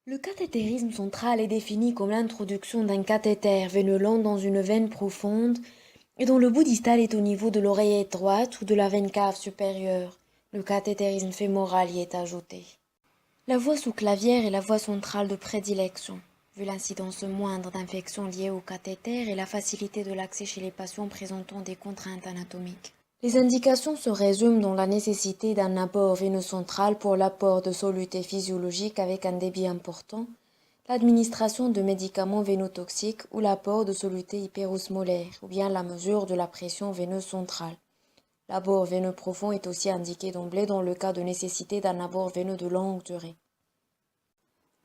Le cathétérisme central est défini comme l'introduction d'un cathéter veinelant dans une veine profonde et dont le bout distal est au niveau de l'oreillette droite ou de la veine cave supérieure. Le cathétérisme fémoral y est ajouté. La voie sous-clavière est la voie centrale de prédilection, vu l'incidence moindre d'infections liées au cathéter et la facilité de l'accès chez les patients présentant des contraintes anatomiques. Les indications se résument dans la nécessité d'un apport veineux central pour l'apport de solutés physiologiques avec un débit important, l'administration de médicaments vénotoxiques ou l'apport de solutés hyperosmolaires, ou bien la mesure de la pression veineuse centrale. L'abord veineux profond est aussi indiqué d'emblée dans le cas de nécessité d'un abord veineux de longue durée.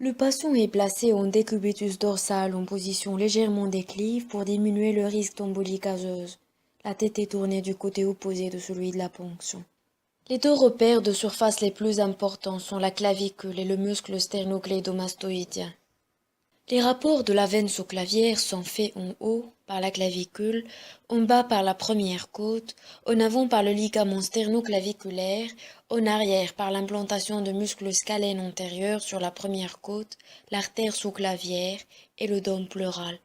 Le patient est placé en décubitus dorsal en position légèrement déclive pour diminuer le risque d'embolie gazeuse. La tête est tournée du côté opposé de celui de la ponction. Les deux repères de surface les plus importants sont la clavicule et le muscle sternocléidomastoïdien. Les rapports de la veine sous-clavière sont faits en haut par la clavicule, en bas par la première côte, en avant par le ligament sternoclaviculaire, en arrière par l'implantation de muscles scalènes antérieurs sur la première côte, l'artère sous-clavière et le dôme pleural.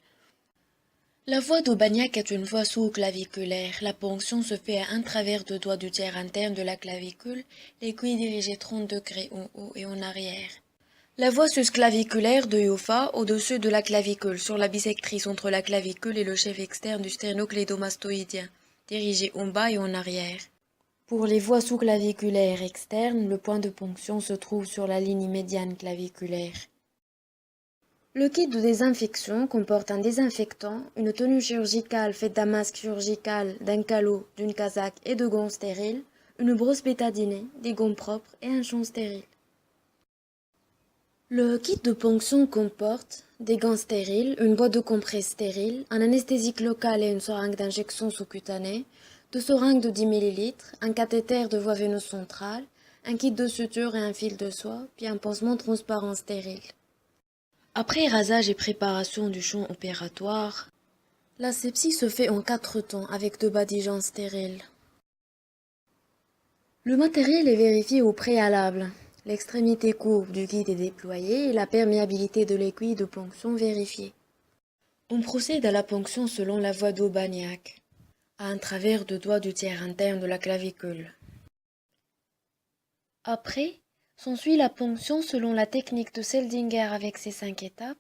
La voie d'Aubagnac est une voie sous-claviculaire. La ponction se fait à un travers de doigt du tiers interne de la clavicule, l'aiguille dirigée 30 degrés en haut et en arrière. La voie susclaviculaire de Yofa au-dessus de la clavicule, sur la bisectrice entre la clavicule et le chef externe du sternocléidomastoïdien, dirigée en bas et en arrière. Pour les voies sous-claviculaires externes, le point de ponction se trouve sur la ligne médiane claviculaire. Le kit de désinfection comporte un désinfectant, une tenue chirurgicale faite d'un masque chirurgical, d'un calot, d'une casaque et de gants stériles, une brosse bétadinée, des gants propres et un champ stérile. Le kit de ponction comporte des gants stériles, une boîte de compresse stérile, un anesthésique local et une seringue d'injection sous-cutanée, deux seringues de 10 ml, un cathéter de voie veineuse centrale, un kit de suture et un fil de soie, puis un pansement transparent stérile. Après rasage et préparation du champ opératoire, l'asepsie se fait en 4 temps avec 2 badigeons stériles. Le matériel est vérifié au préalable. L'extrémité courbe du guide est déployée et la perméabilité de l'aiguille de ponction vérifiée. On procède à la ponction selon la voie d'Aubagnac, à un travers de doigt du tiers interne de la clavicule. Après, s'ensuit la ponction selon la technique de Seldinger avec ses 5 étapes,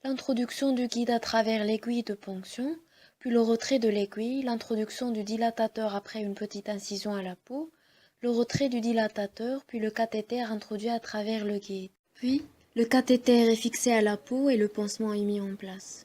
l'introduction du guide à travers l'aiguille de ponction, puis le retrait de l'aiguille, l'introduction du dilatateur après une petite incision à la peau, le retrait du dilatateur, puis le cathéter introduit à travers le guide. Puis, le cathéter est fixé à la peau et le pansement est mis en place.